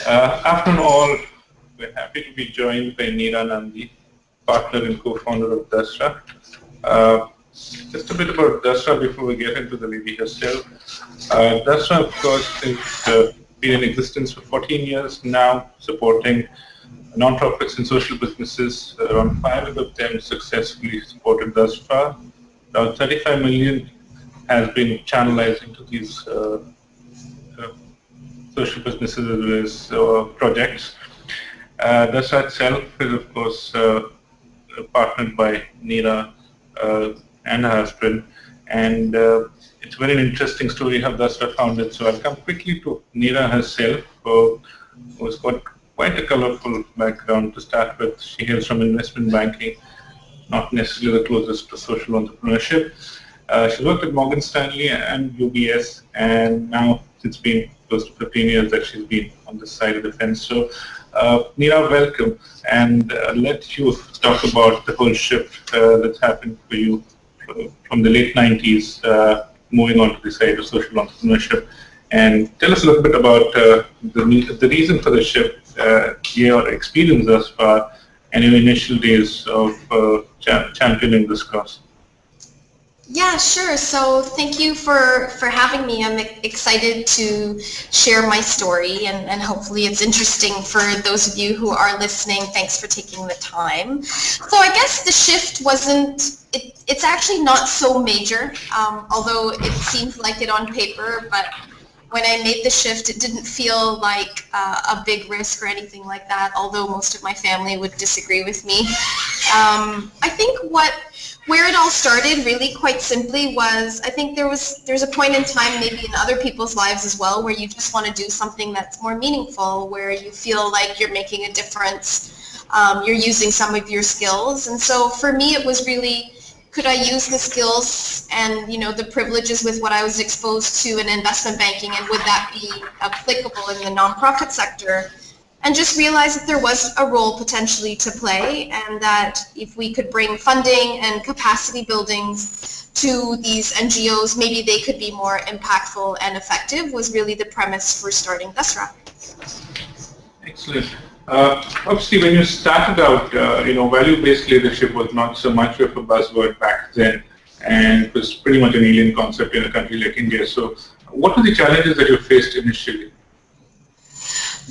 Afternoon all, we're happy to be joined by Neera Nundy, partner and co-founder of Dasra. Just a bit about Dasra before we get into the lady herself. Dasra, of course, has been in existence for 14 years now, supporting non-profits and social businesses. Around 5 of them successfully supported thus far. Around 35 million has been channelized into these social businesses as well as projects. Dasra itself is, of course, partnered by Neera and her husband, and it's a very interesting story how Dasra founded. So I'll come quickly to Neera herself, who's got quite a colorful background to start with. She hails from investment banking, not necessarily the closest to social entrepreneurship. She worked at Morgan Stanley and UBS, and now it's been close to 15 years that she's been on this side of the fence. So, Neera, welcome, and let you talk about the whole shift that's happened for you from the late 90s, moving on to the side of social entrepreneurship. And tell us a little bit about the reason for the shift, your experience thus far, and your initial days of championing this cause. Yeah, sure. So thank you for having me. I'm excited to share my story, and hopefully it's interesting for those of you who are listening. Thanks for taking the time. So I guess the shift it's actually not so major, although it seems like it on paper, but when I made the shift, it didn't feel like a big risk or anything like that, although most of my family would disagree with me. I think where it all started, really quite simply, was I think there's a point in time, maybe in other people's lives as well, where you just want to do something that's more meaningful, where you feel like you're making a difference, you're using some of your skills. And so for me, it was really, could I use the skills and the privileges with what I was exposed to in investment banking, and would that be applicable in the nonprofit sector? And just realize that there was a role potentially to play, and that if we could bring funding and capacity buildings to these NGOs, maybe they could be more impactful and effective, was really the premise for starting Dasra. Excellent. Obviously, when you started out, value-based leadership was not so much of a buzzword back then, and it was pretty much an alien concept in a country like India. So what were the challenges that you faced initially?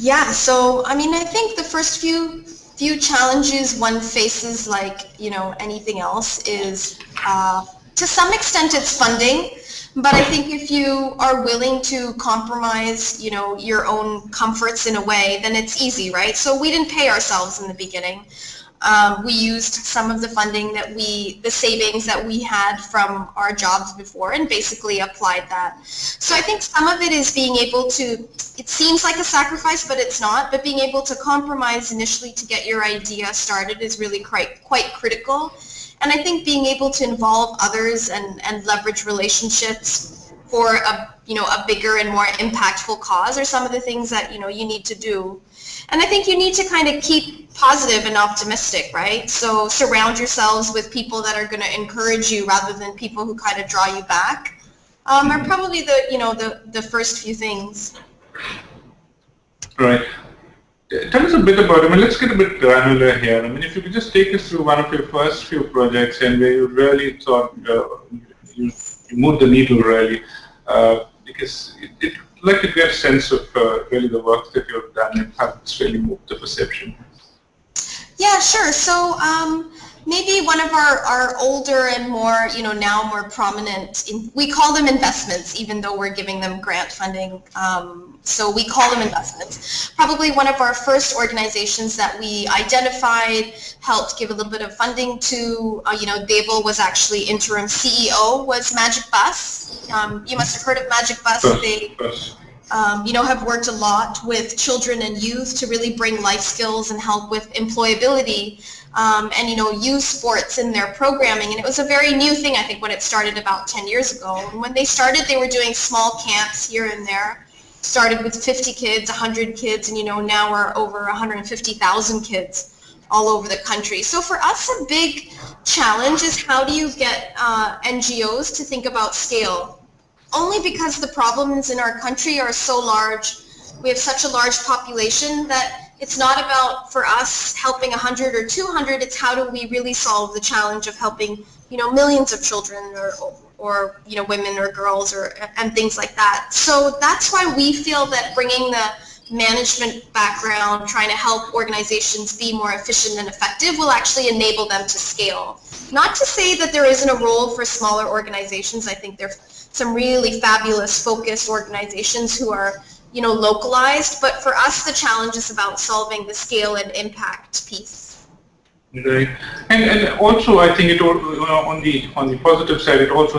Yeah, so I mean, I think the first few challenges one faces, like anything else, is to some extent it's funding. But I think if you are willing to compromise, your own comforts in a way, then it's easy, right? So we didn't pay ourselves in the beginning. We used some of the funding the savings that we had from our jobs before, and basically applied that. So I think some of it is being able to, it seems like a sacrifice, but it's not, but being able to compromise initially to get your idea started is really quite critical. And I think being able to involve others and leverage relationships for a bigger and more impactful cause are some of the things that you need to do. And I think you need to kind of keep positive and optimistic, right? So surround yourselves with people that are going to encourage you rather than people who kind of draw you back. Are probably the first few things. Right. Tell us a bit about, let's get a bit granular here. If you could just take us through one of your first few projects and where you really thought you moved the needle really, because I'd like to get a sense of really the work that you've done and how it's really moved the perception. Yeah, sure. So maybe one of our older and more, now more prominent, we call them investments, even though we're giving them grant funding. So we call them investments. Probably one of our first organizations that we identified, helped give a little bit of funding to, Deval was actually interim CEO, was Magic Bus. You must have heard of Magic Bus. They have worked a lot with children and youth to really bring life skills and help with employability, and use sports in their programming. And it was a very new thing, I think, when it started about 10 years ago. And when they started, they were doing small camps here and there. Started with 50 kids, 100 kids, and now we're over 150,000 kids all over the country. So for us, a big challenge is how do you get NGOs to think about scale? Only because the problems in our country are so large we have such a large population that it's not about, for us, helping 100 or 200, it's how do we really solve the challenge of helping, millions of children or women or girls and things like that. So that's why we feel that bringing the management background, trying to help organizations be more efficient and effective, will actually enable them to scale. Not to say that there isn't a role for smaller organizations. I think there are some really fabulous focused organizations who are localized, but for us the challenge is about solving the scale and impact piece. Right, and also I think it on the positive side, it also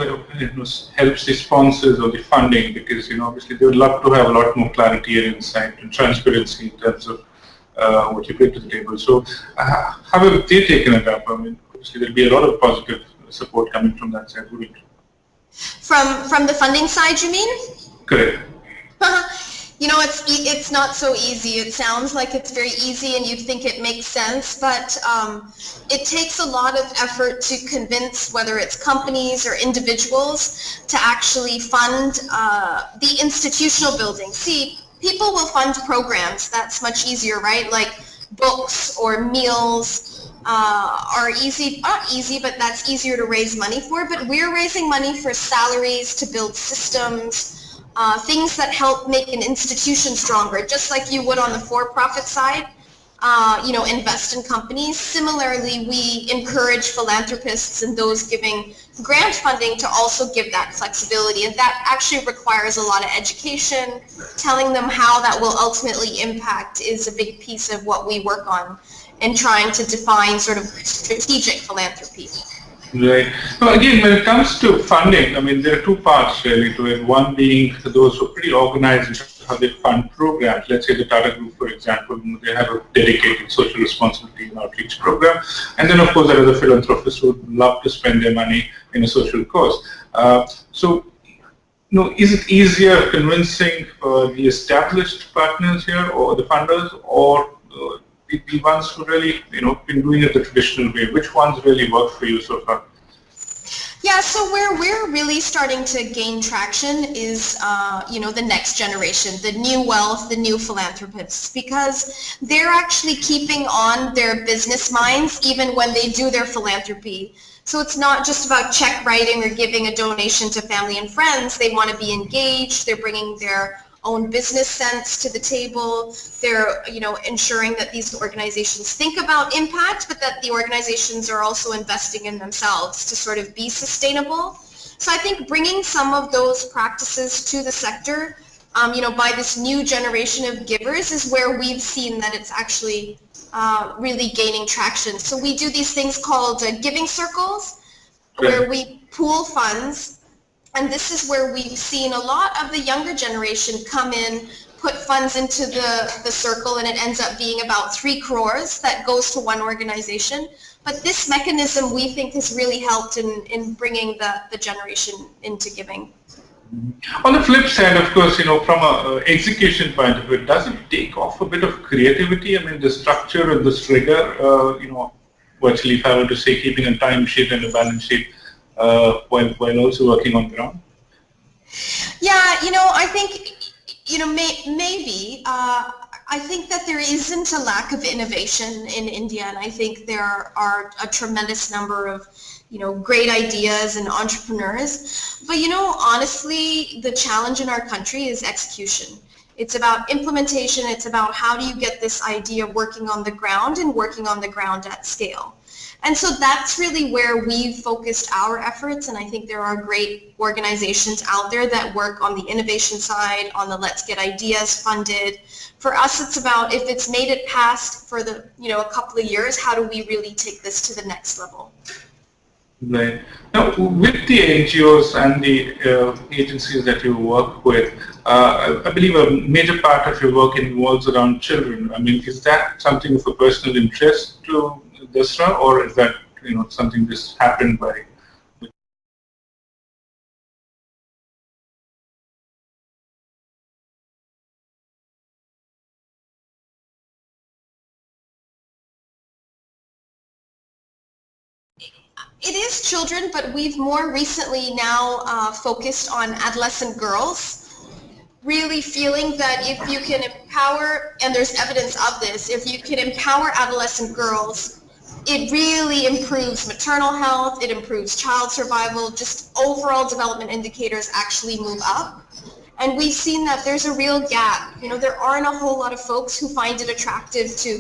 helps the sponsors or the funding, because obviously they would love to have a lot more clarity and insight and transparency in terms of what you bring to the table. So how have they taken it up? I mean, obviously there'll be a lot of positive support coming from that side, wouldn't it? From the funding side, you mean? Correct. It's not so easy. It sounds like it's very easy and you'd think it makes sense, but it takes a lot of effort to convince whether it's companies or individuals to actually fund the institutional building. See, people will fund programs. That's much easier, right? Like books or meals are easy, not easy, but that's easier to raise money for. But we're raising money for salaries, to build systems, things that help make an institution stronger, just like you would on the for-profit side, invest in companies. Similarly, we encourage philanthropists and those giving grant funding to also give that flexibility, and that actually requires a lot of education. Telling them how that will ultimately impact is a big piece of what we work on in trying to define sort of strategic philanthropy. Right. Well, again, when it comes to funding, I mean, there are two parts really to it. One being those who are pretty organized in terms of how they fund programs. Let's say the Tata Group, for example, they have a dedicated social responsibility and outreach program. And then, of course, there are the philanthropists who would love to spend their money in a social cause. Is it easier convincing the established partners here, or the funders, or the ones who really, been doing it the traditional way? Which ones really work for you so far? Yeah, so where we're really starting to gain traction is, the next generation, the new wealth, the new philanthropists, because they're actually keeping on their business minds even when they do their philanthropy. So it's not just about check writing or giving a donation to family and friends. They want to be engaged. They're bringing their own business sense to the table. They're, ensuring that these organizations think about impact, but that the organizations are also investing in themselves to sort of be sustainable. So I think bringing some of those practices to the sector, by this new generation of givers, is where we've seen that it's actually really gaining traction. So we do these things called giving circles, where we pool funds. And this is where we've seen a lot of the younger generation come in, put funds into the circle, and it ends up being about 3 crores that goes to one organization. But this mechanism, we think, has really helped in bringing the generation into giving. On the flip side, of course, from an execution point of view, does it take off a bit of creativity? I mean, the structure and this rigor, virtually, if I were to say, keeping a time sheet and a balance sheet, while also working on ground? Yeah, I think, maybe. I think that there isn't a lack of innovation in India, and I think there are a tremendous number of, great ideas and entrepreneurs. But, honestly, the challenge in our country is execution. It's about implementation. It's about how do you get this idea working on the ground and working on the ground at scale. And so that's really where we've focused our efforts, and I think there are great organizations out there that work on the innovation side, on the let's get ideas funded. For us, it's about, if it's made it past for the, a couple of years, how do we really take this to the next level? Right. Now, with the NGOs and the agencies that you work with, I believe a major part of your work involves around children. I mean, is that something of a personal interest to Dasra, or is that something just happened by? It is children, but we've more recently now focused on adolescent girls. really feeling that if you can empower, and there's evidence of this, if you can empower adolescent girls, it really improves maternal health, it improves child survival, just overall development indicators actually move up. And we've seen that there's a real gap. You know, there aren't a whole lot of folks who find it attractive to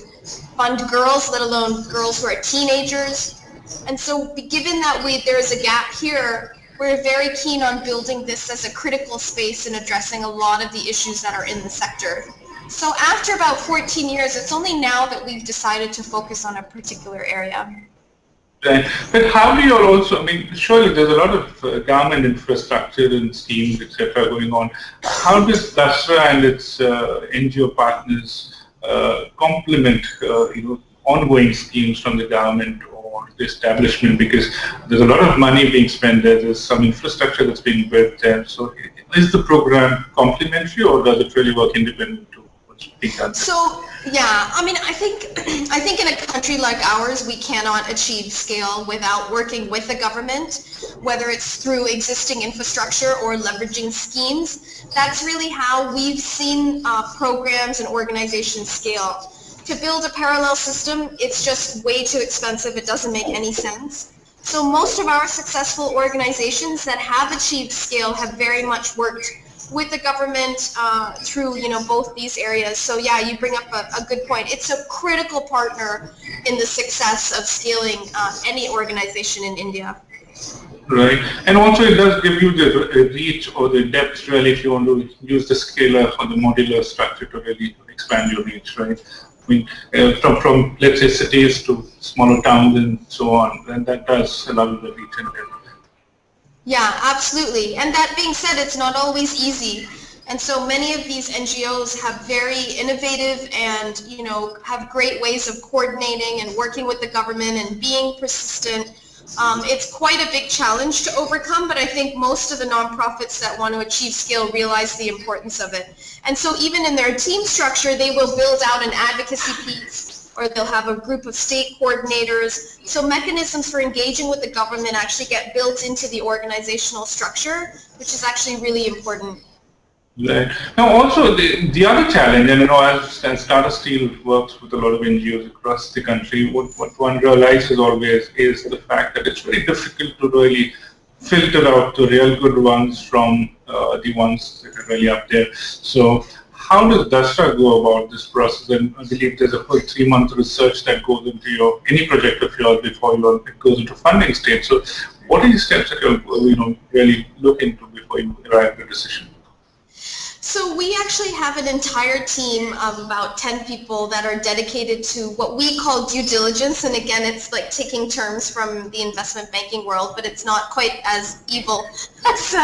fund girls, let alone girls who are teenagers. And so given that there's a gap here, we're very keen on building this as a critical space and addressing a lot of the issues that are in the sector. So after about 14 years, it's only now that we've decided to focus on a particular area. Right. But how do you also, I mean, surely there's a lot of government infrastructure and schemes, etc., going on. How does Dasra and its NGO partners complement, ongoing schemes from the government or the establishment? Because there's a lot of money being spent there. There's some infrastructure that's being built there. So is the program complementary, or does it really work independent to what's being done? So yeah, I mean, I think in a country like ours, we cannot achieve scale without working with the government, whether it's through existing infrastructure or leveraging schemes. That's really how we've seen programs and organizations scale. To build a parallel system, it's just way too expensive. It doesn't make any sense. So most of our successful organizations that have achieved scale have very much worked with the government through both these areas. So yeah, you bring up a good point. It's a critical partner in the success of scaling any organization in India. Right, and also it does give you the reach or the depth, really, if you want to use the scalar or the modular structure to really expand your reach, right? I mean, from let's say cities to smaller towns and so on, and that does allow you the reach and depth. Yeah, absolutely. And that being said, it's not always easy. And so many of these NGOs have very innovative and, have great ways of coordinating and working with the government and being persistent. It's quite a big challenge to overcome, but I think most of the nonprofits that want to achieve scale realize the importance of it. And so even in their team structure, they will build out an advocacy piece, or they'll have a group of state coordinators. So mechanisms for engaging with the government actually get built into the organizational structure, which is actually really important. Right. Now also the other challenge, and as Tata Steel works with a lot of NGOs across the country, what one realizes always is the fact that it's very difficult to really filter out the real good ones from the ones that are really up there. So how does Dasra go about this process? And I believe there's a whole 3-month research that goes into any project of yours before it goes into funding stage. So what are the steps that you'll really look into before you arrive at a decision? So we actually have an entire team of about 10 people that are dedicated to what we call due diligence. And again, it's like taking terms from the investment banking world, but it's not quite as evil as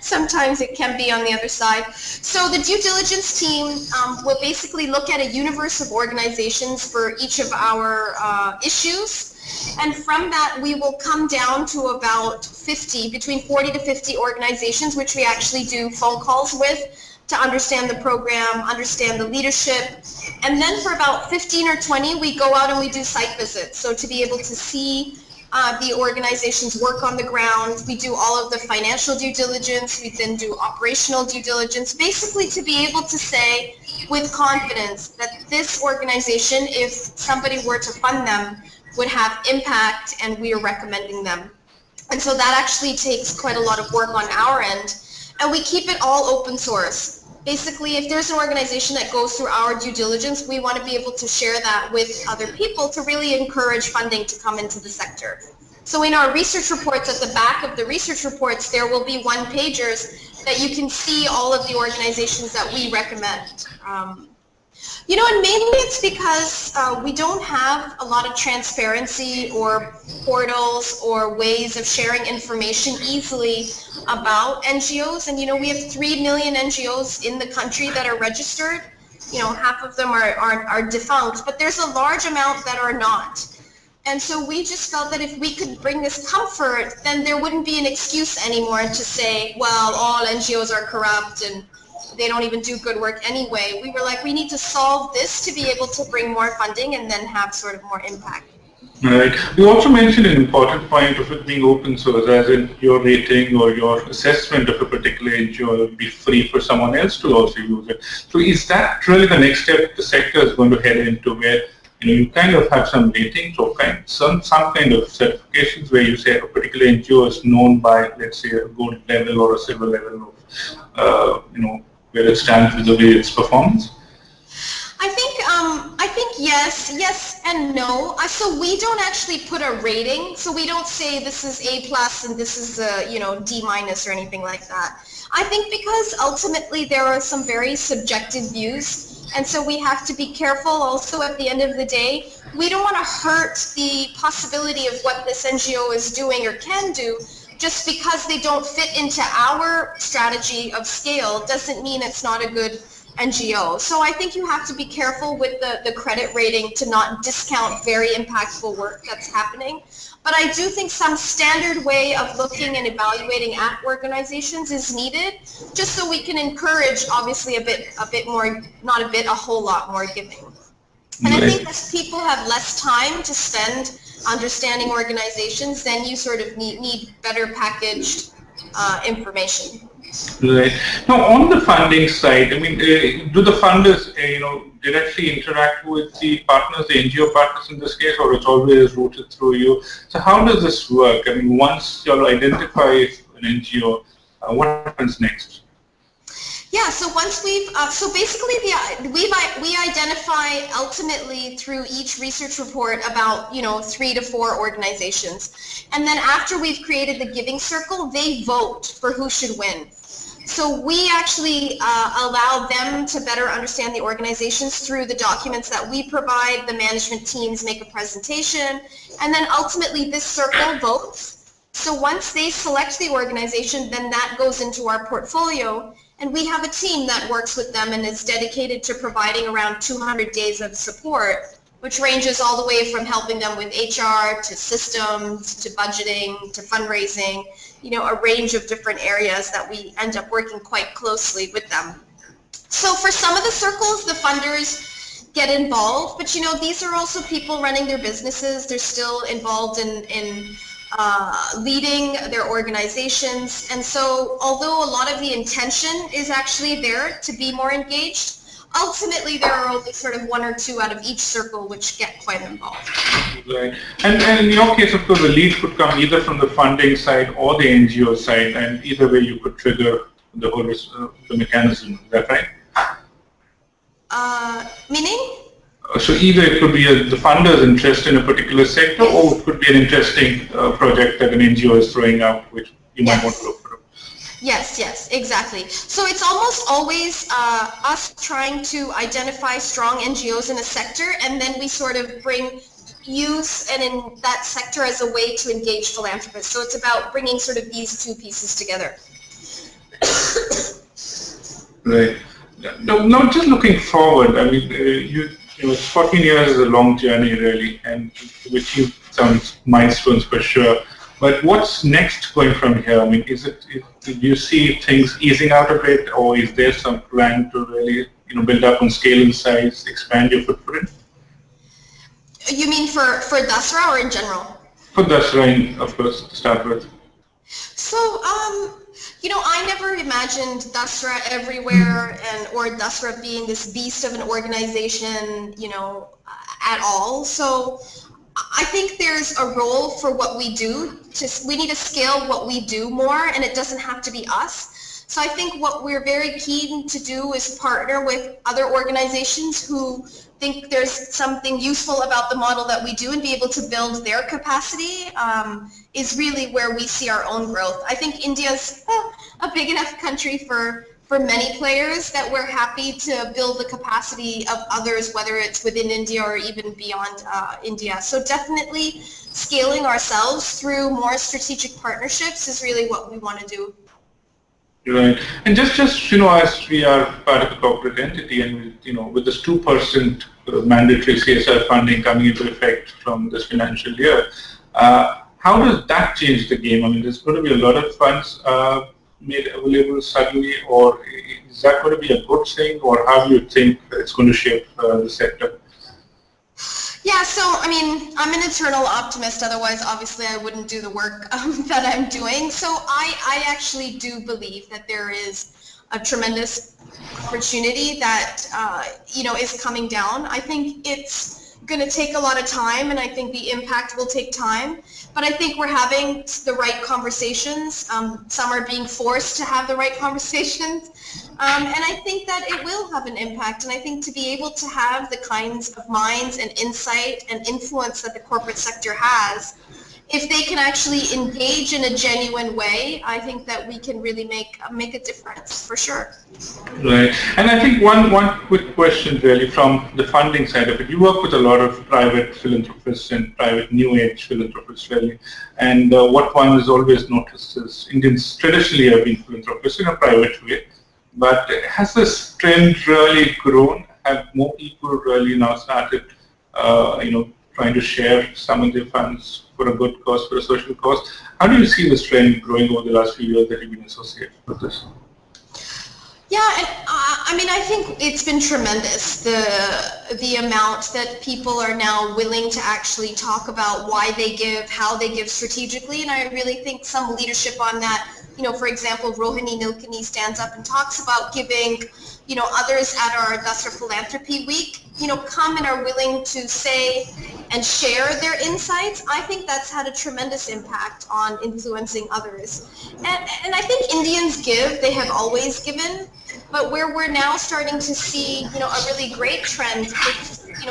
sometimes it can be on the other side. So the due diligence team will basically look at a universe of organizations for each of our issues. And from that, we will come down to about 50, between 40 to 50 organizations, which we actually do phone calls with, to understand the program, understand the leadership. And then for about 15 or 20, we go out and we do site visits. So to be able to see the organization's work on the ground, we do all of the financial due diligence, we then do operational due diligence, basically to be able to say with confidence that this organization, if somebody were to fund them, would have impact and we are recommending them. And so that actually takes quite a lot of work on our end. And we keep it all open source. Basically, if there's an organization that goes through our due diligence, we want to be able to share that with other people to really encourage funding to come into the sector. So in our research reports, at the back of the research reports, there will be one-pagers that you can see all of the organizations that we recommend. And mainly it's because we don't have a lot of transparency or portals or ways of sharing information easily about NGOs. And, we have 3 million NGOs in the country that are registered. Half of them are defunct, but there's a large amount that are not. And so we just felt that if we could bring this comfort, then there wouldn't be an excuse anymore to say, well, all NGOs are corrupt and they don't even do good work anyway. We were like, we need to solve this to be able to bring more funding and then have sort of more impact. Right. You also mentioned an important point of it being open source, as in your rating or your assessment of a particular NGO will be free for someone else to also use it. So is that really the next step the sector is going to head into, where you kind of have some ratings or some kind of certifications where you say a particular NGO is known by, let's say, a gold level or a silver level of, where it stands vis-a-vis its performance? I think yes and no. So we don't actually put a rating. So we don't say this is A plus and this is D minus or anything like that. I think because ultimately there are some very subjective views, and so we have to be careful also at the end of the day. We don't want to hurt the possibility of what this NGO is doing or can do. Just because they don't fit into our strategy of scale doesn't mean it's not a good NGO. So I think you have to be careful with the credit rating to not discount very impactful work that's happening. But I do think some standard way of looking and evaluating at organizations is needed, just so we can encourage, obviously, a bit more, not a bit, a whole lot more giving. And I think as people have less time to spend understanding organizations, then you sort of need better packaged information. Right. Now, on the funding side, I mean, do the funders, directly interact with the partners, the NGO partners in this case, or it's always routed through you? So how does this work? I mean, once you identify an NGO, what happens next? Yeah, so once so basically we identify ultimately through each research report about 3 to 4 organizations, and then after we've created the giving circle, they vote for who should win. So we actually allow them to better understand the organizations through the documents that we provide. The management teams make a presentation, and then ultimately this circle votes. So once they select the organization, then that goes into our portfolio, and we have a team that works with them and is dedicated to providing around 200 days of support, which ranges all the way from helping them with HR to systems to budgeting to fundraising, a range of different areas that we end up working quite closely with them. So for some of the circles, the funders get involved, but these are also people running their businesses. They're still involved in leading their organizations, and so although a lot of the intention is actually there to be more engaged, ultimately there are only sort of 1 or 2 out of each circle which get quite involved. Right. And in your case, of course, the lead could come either from the funding side or the NGO side, and either way you could trigger the whole the mechanism. Is that right? Meaning? So either it could be the funder's interest in a particular sector, or it could be an interesting project that an NGO is throwing out, which you might want to look for. Yes, exactly. So it's almost always us trying to identify strong NGOs in a sector, and then we sort of bring youth and in that sector as a way to engage philanthropists. So it's about bringing sort of these 2 pieces together. Right. Now, just looking forward, I mean, 14 years is a long journey, really, and we've achieved some milestones for sure. But what's next going from here? I mean, do you see things easing out a bit, or is there some plan to really, build up on scale and size, expand your footprint? You mean for Dasra or in general? For Dasra, of course, to start with. So, I never imagined Dasra everywhere or Dasra being this beast of an organization, at all. So I think there's a role for what we do. We need to scale what we do more, and it doesn't have to be us. So I think what we're very keen to do is partner with other organizations who think there's something useful about the model that we do and be able to build their capacity is really where we see our own growth. I think India's a big enough country for many players that we're happy to build the capacity of others, whether it's within India or even beyond India. So definitely scaling ourselves through more strategic partnerships is really what we want to do. Right. And just as we are part of the corporate entity, and with this 2% mandatory CSR funding coming into effect from this financial year, how does that change the game? I mean, there's going to be a lot of funds made available suddenly, or is that going to be a good thing, or how do you think it's going to shape the sector? Yeah, so I mean, I'm an eternal optimist. Otherwise, obviously, I wouldn't do the work that I'm doing. So I actually do believe that there is a tremendous opportunity that is coming down. I think it's going to take a lot of time, and I think the impact will take time. But I think we're having the right conversations. Some are being forced to have the right conversations. And I think that it will have an impact. And I think to be able to have the kinds of minds and insight and influence that the corporate sector has, if they can actually engage in a genuine way, I think that we can really make a difference, for sure. Right. And I think one quick question really from the funding side of it. You work with a lot of private philanthropists and private new age philanthropists really. And what one has always noticed is Indians traditionally have been philanthropists in a private way. But has this trend really grown? Have more people really now started, trying to share some of their funds for a good cause, for a social cause? How do you see this trend growing over the last few years that you've been associated with this? Yeah, and I mean, I think it's been tremendous, the amount that people are now willing to actually talk about why they give, how they give strategically, and I really think some leadership on that. For example, Rohini Nilkani stands up and talks about giving. Others at our Dasra Philanthropy Week, come and are willing to say and share their insights. I think that's had a tremendous impact on influencing others. And I think Indians give, they have always given, but where we're now starting to see, a really great trend,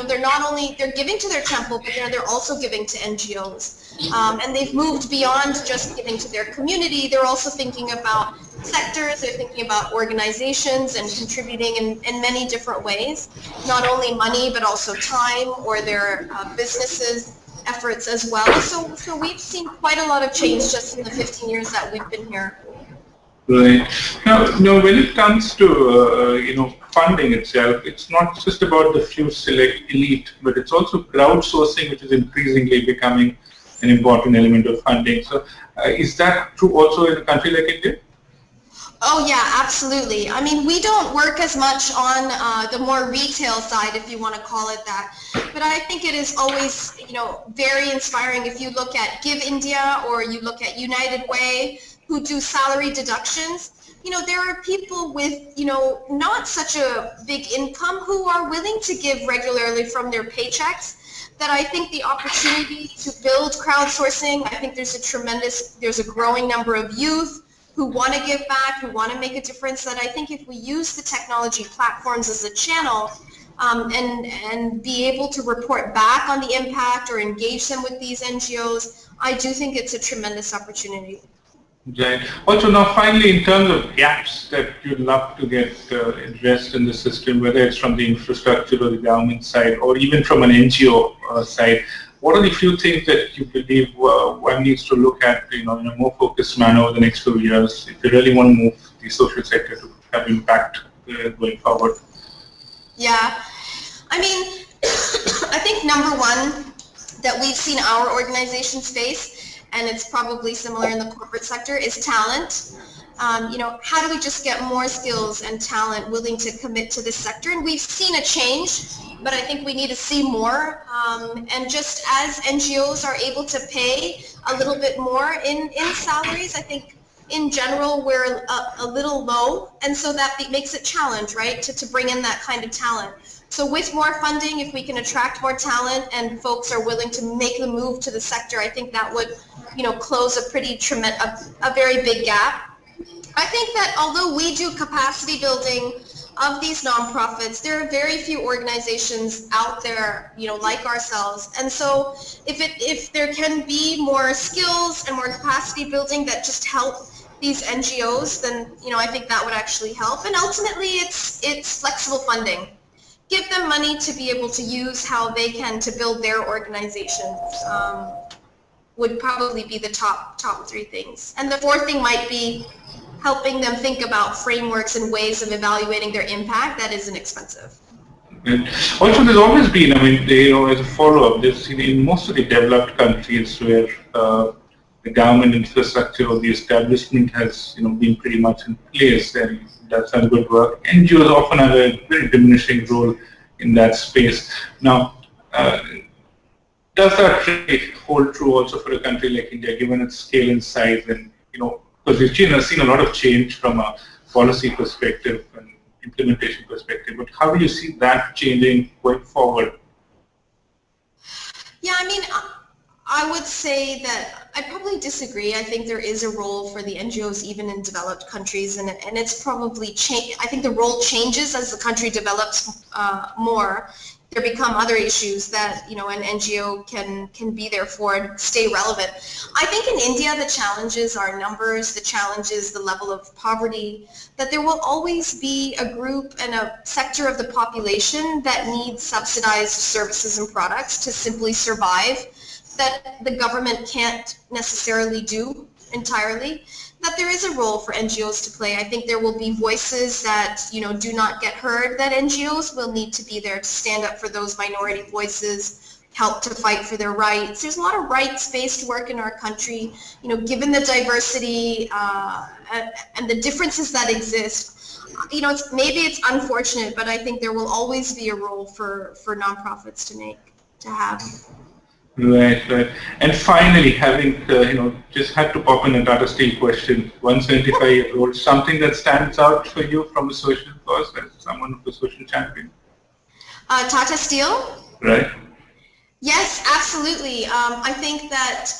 they're giving to their temple, but they're also giving to NGOs. And they've moved beyond just giving to their community. They're also thinking about sectors, they're thinking about organizations and contributing in many different ways, not only money, but also time or their businesses efforts as well. So we've seen quite a lot of change just in the 15 years that we've been here. Right. Now, when it comes to funding itself, it's not just about the few select elite, but it's also crowdsourcing, which is increasingly becoming an important element of funding. So, is that true also in a country like India? Oh yeah, absolutely. I mean, we don't work as much on the more retail side, if you want to call it that. But I think it is always, very inspiring if you look at Give India or you look at United Way, who do salary deductions. There are people with, not such a big income who are willing to give regularly from their paychecks. That I think the opportunity to build crowdsourcing, I think there's a growing number of youth who want to give back, who want to make a difference, that I think if we use the technology platforms as a channel and be able to report back on the impact or engage them with these NGOs, I do think it's a tremendous opportunity. Right. Also, now finally, in terms of gaps that you'd love to get addressed in the system, whether it's from the infrastructure or the government side, or even from an NGO side, what are the few things that you believe one needs to look at, in a more focused manner over the next few years, if you really want to move the social sector to have impact going forward? Yeah, I mean, I think number one that we've seen our organizations face, and it's probably similar in the corporate sector, is talent. How do we just get more skills and talent willing to commit to this sector? And we've seen a change, but I think we need to see more. And just as NGOs are able to pay a little bit more in salaries, I think in general we're a little low, and so that makes it a challenge, right, to bring in that kind of talent. So with more funding, if we can attract more talent and folks are willing to make the move to the sector, I think that would, close a very big gap. I think that although we do capacity building of these nonprofits, there are very few organizations out there, like ourselves. And so if there can be more skills and more capacity building that just help these NGOs, then, I think that would actually help. And ultimately, it's flexible funding. Give them money to be able to use how they can to build their organizations. Would probably be the top three things. And the fourth thing might be helping them think about frameworks and ways of evaluating their impact that isn't expensive. And also, there's always been, as a follow-up, in most of the developed countries where the government infrastructure or the establishment has, been pretty much in place and does some good work. NGOs often have a very diminishing role in that space. Now, does that really hold true also for a country like India, given its scale and size, and because we've seen a lot of change from a policy perspective and implementation perspective, but how do you see that changing going forward? Yeah, I mean, I would say that I probably disagree. I think there is a role for the NGOs even in developed countries, and it's probably I think the role changes as the country develops more. There become other issues that an NGO can be there for and stay relevant. I think in India the challenges are numbers, the challenge is the level of poverty, that there will always be a group and a sector of the population that needs subsidized services and products to simply survive, that the government can't necessarily do entirely, that there is a role for NGOs to play. I think there will be voices that do not get heard, that NGOs will need to be there to stand up for those minority voices, help to fight for their rights. There's a lot of rights-based work in our country, given the diversity and the differences that exist. Maybe it's unfortunate, but I think there will always be a role for nonprofits to have. Right, right. And finally, having just had to pop in a Tata Steel question, 175-year-old, something that stands out for you from a social cause as someone of a social champion? Tata Steel? Right. Yes, absolutely. I think that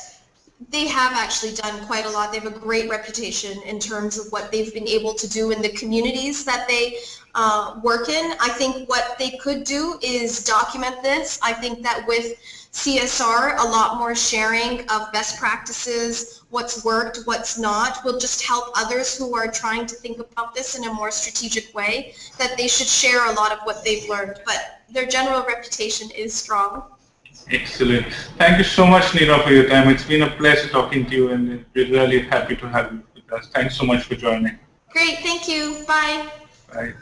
they have actually done quite a lot. They have a great reputation in terms of what they've been able to do in the communities that they work in. I think what they could do is document this. I think that with CSR, a lot more sharing of best practices, what's worked, what's not, will just help others who are trying to think about this in a more strategic way, that they should share a lot of what they've learned. But their general reputation is strong. Excellent. Thank you so much, Neera, for your time. It's been a pleasure talking to you, and we're really happy to have you with us. Thanks so much for joining. Great. Thank you. Bye. Bye.